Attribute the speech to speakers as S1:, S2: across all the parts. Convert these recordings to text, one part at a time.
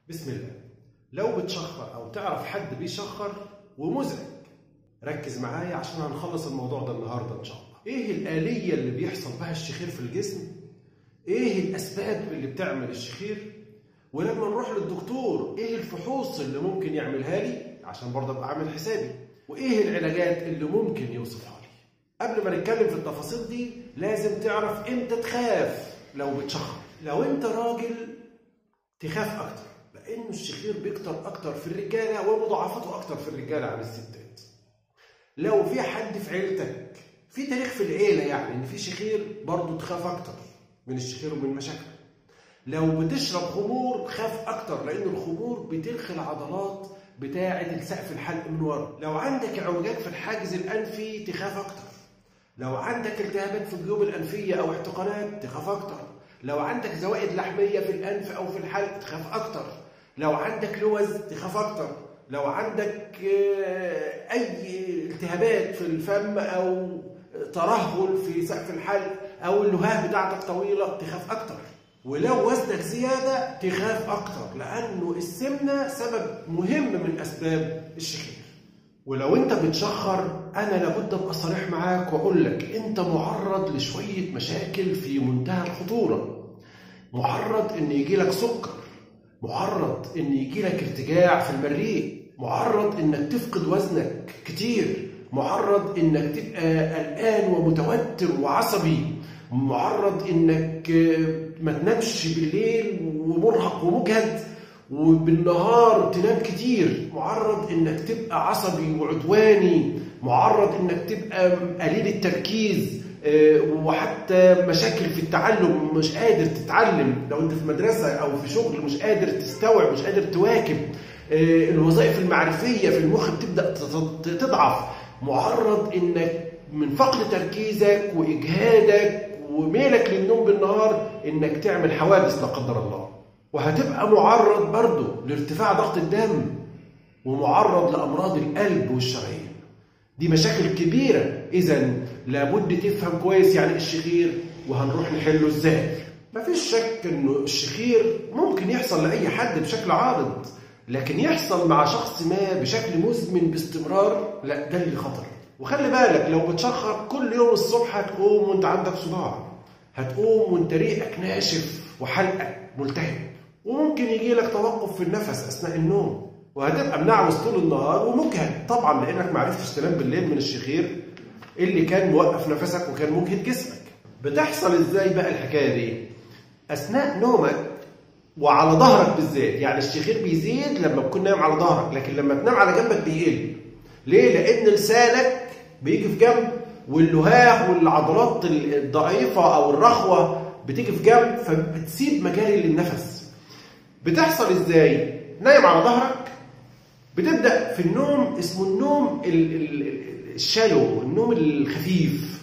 S1: بسم الله. لو بتشخر أو تعرف حد بيشخر ومزعج، ركز معايا عشان هنخلص الموضوع ده النهارده إن شاء الله. إيه الآلية اللي بيحصل بها الشخير في الجسم؟ إيه الأسباب اللي بتعمل الشخير؟ ولما نروح للدكتور إيه الفحوص اللي ممكن يعملها لي عشان برضه أبقى عامل حسابي؟ وإيه العلاجات اللي ممكن يوصفها لي؟ قبل ما نتكلم في التفاصيل دي لازم تعرف إمتى تخاف لو بتشخر. لو أنت راجل تخاف أكتر، لأن الشخير بيكتر أكتر في الرجالة ومضاعفته أكتر في الرجالة عن الستات. لو في حد في عيلتك في تاريخ في العيلة يعني إن في شخير، برضه تخاف أكتر من الشخير ومن مشاكله. لو بتشرب خمور خاف أكتر، لأن الخمور بترخي العضلات بتاعة سقف الحلق من ورا. لو عندك اعوجاج في الحاجز الأنفي تخاف أكتر. لو عندك التهابات في الجيوب الأنفية أو احتقانات تخاف أكتر. لو عندك زوائد لحمية في الأنف أو في الحلق تخاف أكتر. لو عندك لوز تخاف أكتر. لو عندك أي التهابات في الفم أو ترهل في سقف الحلق أو اللهاب بتاعتك طويلة تخاف أكتر. ولو وزنك زيادة تخاف أكتر، لأنه السمنة سبب مهم من أسباب الشخير. ولو أنت بتشخر أنا لابد أبقى صريح معاك وأقول لك أنت معرض لشوية مشاكل في منتهى الخطورة. معرض إن يجيلك سكر، معرض إن يجيلك ارتجاع في المريء، معرض إنك تفقد وزنك كتير، معرض إنك تبقى قلقان ومتوتر وعصبي، معرض إنك ما تنامش بالليل ومرهق ومجهد وبالنهار تنام كتير، معرض إنك تبقى عصبي وعدواني، معرض إنك تبقى قليل التركيز، وحتى مشاكل في التعلم، مش قادر تتعلم لو انت في مدرسة او في شغل، مش قادر تستوعب، مش قادر تواكب. الوظائف المعرفية في المخ بتبدأ تضعف. معرض انك من فقد تركيزك واجهادك وميلك للنوم بالنهار انك تعمل حوادث لا قدر الله. وهتبقى معرض برضه لارتفاع ضغط الدم، ومعرض لأمراض القلب والشرايين. دي مشاكل كبيرة، إذا لابد تفهم كويس يعني الشخير وهنروح نحله إزاي. مفيش شك إنه الشخير ممكن يحصل لأي حد بشكل عارض، لكن يحصل مع شخص ما بشكل مزمن باستمرار، لا ده اللي خطر. وخلي بالك لو بتشخر كل يوم الصبح هتقوم وانت عندك صداع، هتقوم وانت ريقك ناشف وحلقك ملتهب، وممكن يجيلك توقف في النفس أثناء النوم، وهتبقى منعوس طول النهار ومجهد طبعا لانك ما عرفتش تنام بالليل من الشخير اللي كان موقف نفسك وكان مجهد جسمك. بتحصل ازاي بقى الحكايه دي؟ اثناء نومك وعلى ظهرك بالذات. يعني الشخير بيزيد لما تكون نايم على ظهرك، لكن لما تنام على جنبك بيقل. ليه؟ لان لسانك بيجي في جنب، واللهاه والعضلات الضعيفه او الرخوه بتيجي في جنب، فبتسيب مجال للنفس. بتحصل ازاي؟ نايم على ظهرك، بتبدأ في النوم اسمه النوم الشالو، النوم الخفيف.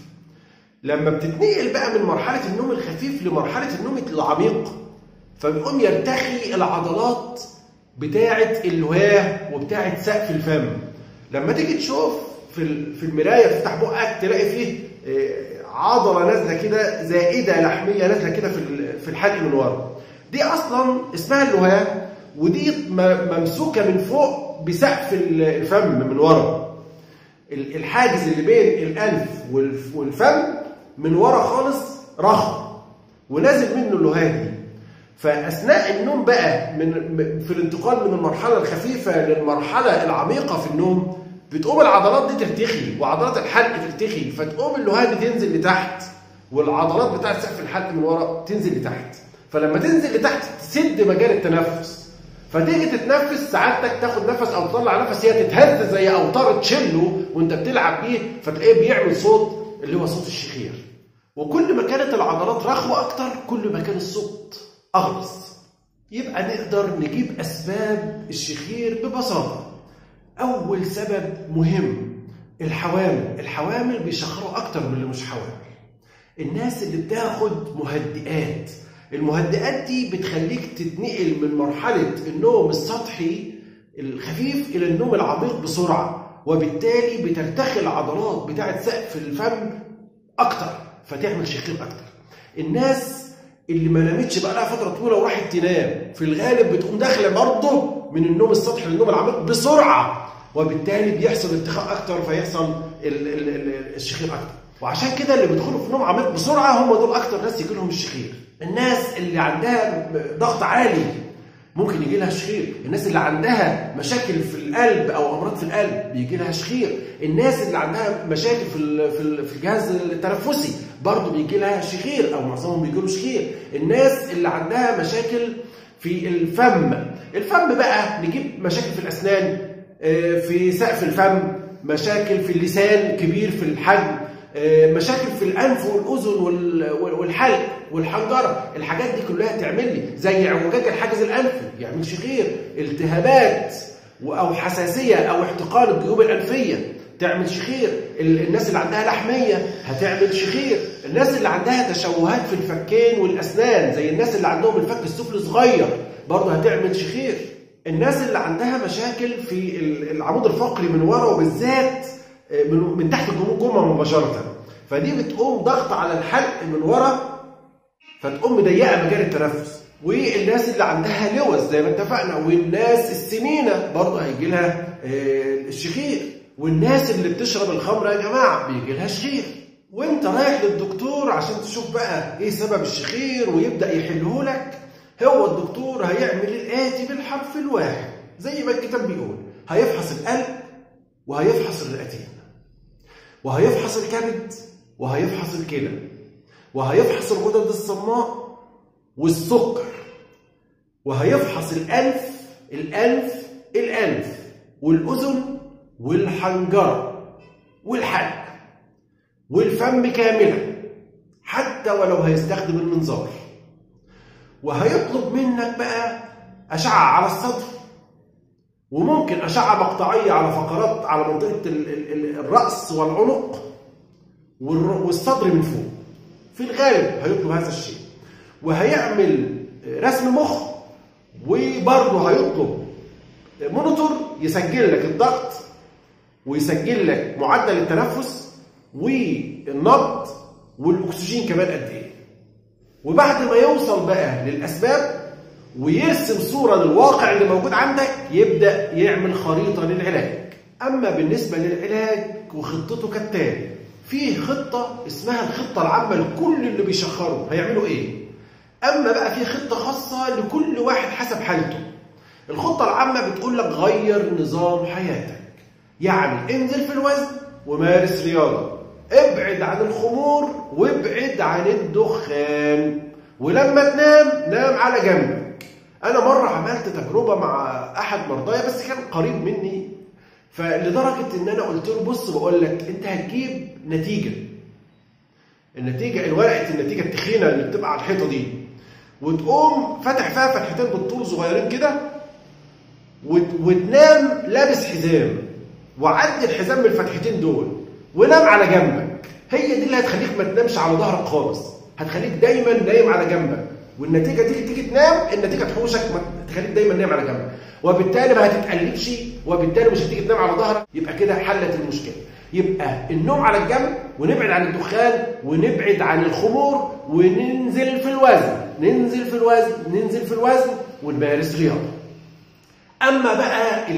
S1: لما بتتنقل بقى من مرحلة النوم الخفيف لمرحلة النوم العميق، فبيقوم يرتخي العضلات بتاعة اللهاه وبتاعة سقف الفم. لما تيجي تشوف في المراية تفتح بقك تلاقي فيه عضلة نازلة كده، زائدة لحمية نازلة كده في الحلق من ورا. دي أصلا اسمها اللهاه، ودي ممسوكة من فوق بسقف الفم من ورا. الحاجز اللي بين الأنف والفم من ورا خالص رخو ونازل منه اللهاه دي. فأثناء النوم بقى في الانتقال من المرحلة الخفيفة للمرحلة العميقة في النوم، بتقوم العضلات دي ترتخي وعضلات الحلق ترتخي، فتقوم اللهاه دي تنزل لتحت، والعضلات بتاعت سقف الحلق من ورا تنزل لتحت. فلما تنزل لتحت تسد مجال التنفس، فتيجي تتنفس سعادتك تاخد نفس او تطلع نفس، هي تتهز زي اوتار تشيلو وانت بتلعب بيه، فتلاقيه بيعمل صوت اللي هو صوت الشخير. وكل ما كانت العضلات رخوه اكتر كل ما كان الصوت اغلظ. يبقى نقدر نجيب اسباب الشخير ببساطه. اول سبب مهم الحوامل. الحوامل بيشخروا اكتر من اللي مش حوامل. الناس اللي بتاخد مهدئات، المهدئات دي بتخليك تتنقل من مرحلة النوم السطحي الخفيف إلى النوم العميق بسرعة، وبالتالي بترتخي العضلات بتاعت سقف الفم أكتر فتعمل شخير أكتر. الناس اللي ما نامتش بقى لها فتره طويله وراحت تنام، في الغالب بتقوم داخله برضه من النوم السطحي للنوم العميق بسرعه، وبالتالي بيحصل ارتخاء اكتر، فيحصل الشخير اكتر. وعشان كده اللي بيدخلوا في نوم عميق بسرعه هم دول اكتر ناس يجي لهم الشخير. الناس اللي عندها ضغط عالي ممكن يجي لها شخير، الناس اللي عندها مشاكل في القلب او امراض في القلب بيجي لها شخير، الناس اللي عندها مشاكل في الجهاز التنفسي برضه بيجي لها شخير او معظمهم بيجي له شخير، الناس اللي عندها مشاكل في الفم بقى نجيب مشاكل في الاسنان، في سقف الفم، مشاكل في اللسان كبير في الحجم، مشاكل في الانف والاذن والحلق والحنجره، الحاجات دي كلها تعمل لي زي اعوجاج الحاجز الانفي يعمل شخير، التهابات او حساسيه او احتقان الجيوب الانفيه تعمل شخير، الناس اللي عندها لحميه هتعمل شخير، الناس اللي عندها تشوهات في الفكين والاسنان زي الناس اللي عندهم الفك السفلي صغير برضه هتعمل شخير، الناس اللي عندها مشاكل في العمود الفقري من ورا وبالذات من تحت الجمجمه مباشره، فدي بتقوم ضغط على الحلق من ورا فتقوم مضيقه مجال التنفس، والناس اللي عندها لوز زي ما اتفقنا، والناس السمينه برضه هيجي لها الشخير، والناس اللي بتشرب الخمره يا جماعه بيجي لها شخير. وانت رايح للدكتور عشان تشوف بقى ايه سبب الشخير ويبدا يحله لك، هو الدكتور هيعمل الاتي بالحرف الواحد زي ما الكتاب بيقول، هيفحص القلب وهيفحص الرئتين وهيفحص الكبد وهيفحص الكلى وهيفحص الغدد الصماء والسكر وهيفحص الأنف والأذن والحنجرة والحلق والفم كاملا حتى ولو هيستخدم المنظار، وهيطلب منك بقى أشعة على الصدر، وممكن أشعة مقطعية على فقرات على منطقة الرأس والعنق والصدر من فوق، في الغالب هيطلب هذا الشيء، وهيعمل رسم مخ، وبرضه هيطلب مونيتور يسجل لك الضغط ويسجل لك معدل التنفس والنبض والأكسجين كمان قد إيه. وبعد ما يوصل بقى للأسباب ويرسم صورة للواقع اللي موجود عندك يبدأ يعمل خريطة للعلاج. أما بالنسبة للعلاج وخطته كالتالي، فيه خطة اسمها الخطة العامة لكل اللي بيشخروا هيعملوا إيه. أما بقى فيه خطة خاصة لكل واحد حسب حالته. الخطة العامة بتقول لك غير نظام حياتك، يعني انزل في الوزن ومارس رياضة، ابعد عن الخمور وابعد عن الدخان، ولما تنام نام على جنبك. أنا مرة عملت تجربة مع أحد مرضايا بس كان قريب مني، فلدرجة إن أنا قلت له بص بقول لك أنت هتجيب نتيجة، ورقة النتيجة التخينة اللي بتبقى على الحيطة دي، وتقوم فاتح فيها فتحتين بالطول صغيرين كده، وتنام لابس حزام، وعدي الحزام من الفتحتين دول ونام على جنبك. هي دي اللي هتخليك ما تنامش على ظهرك خالص، هتخليك دايما نايم على جنبك، والنتيجه تيجي تنام النتيجه تحوشك تخليك دايما نايم على جنبك، وبالتالي ما هتتقلبش، وبالتالي مش هتيجي تنام على ظهرك، يبقى كده حلت المشكله. يبقى النوم على الجنب، ونبعد عن الدخان، ونبعد عن الخمور، وننزل في الوزن ونمارس رياضه. اما بقى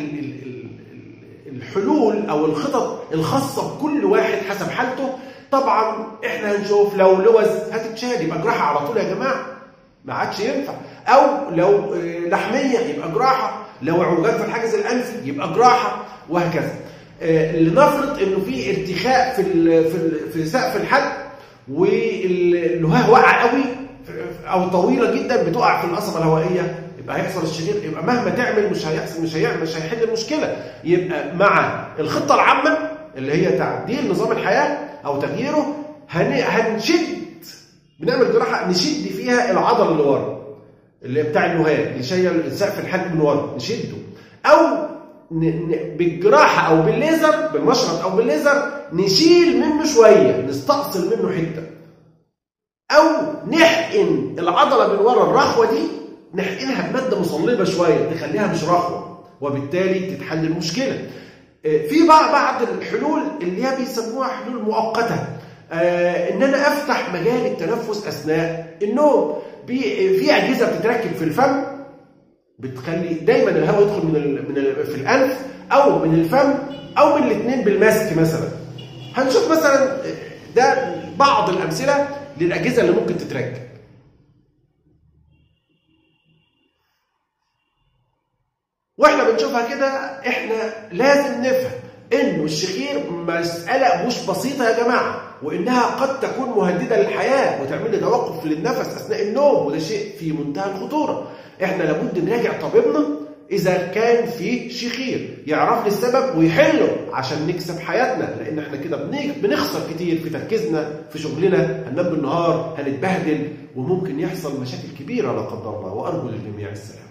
S1: الحلول او الخطط الخاصه بكل واحد حسب حالته، طبعا احنا هنشوف لو لوز هتتشال يبقى جراحه على طول يا جماعه، ما عادش ينفع، او لو لحميه يبقى جراحه، لو عوجات في الحاجز الانفي يبقى جراحه، وهكذا. لنفرض انه في ارتخاء في سقف الحلق واللهاه واقعه قوي او طويله جدا بتقع في القصبه الهوائيه، يبقى هيحصل الشهير، يبقى مهما تعمل مش هيحل المشكله. يبقى مع الخطه العامه اللي هي تعديل نظام الحياه او تغييره، بنعمل جراحه نشد فيها العضله اللي ورا اللي بتاع اللهاه اللي شايل سقف الحلق من ورا، نشده، او بالجراحه او بالليزر، بالمشرط او بالليزر نشيل منه شويه، نستأصل منه حته، او نحقن العضله من ورا الرخوه دي، نحقنها بماده مصلبه شويه تخليها مش رخوه، وبالتالي تتحل المشكله. في بعض الحلول اللي هي بيسموها حلول مؤقته، ان انا افتح مجال التنفس اثناء النوم، في اجهزه بتتركب في الفم بتخلي دايما الهواء يدخل في الانف او من الفم او من الاثنين بالماسك مثلا. هنشوف مثلا ده بعض الامثله للاجهزه اللي ممكن تتركب. واحنا بنشوفها كده احنا لازم نفهم انه الشخير مساله مش بسيطه يا جماعه، وانها قد تكون مهدده للحياه وتعمل لي توقف للنفس اثناء النوم، وده شيء في منتهى الخطوره. احنا لابد نراجع طبيبنا اذا كان في شخير يعرف لي السبب ويحله عشان نكسب حياتنا، لان احنا كده بنخسر كتير في تركيزنا في شغلنا، هننام بالنهار، هنتبهدل، وممكن يحصل مشاكل كبيره لا قدر الله. وارجو للجميع السلام.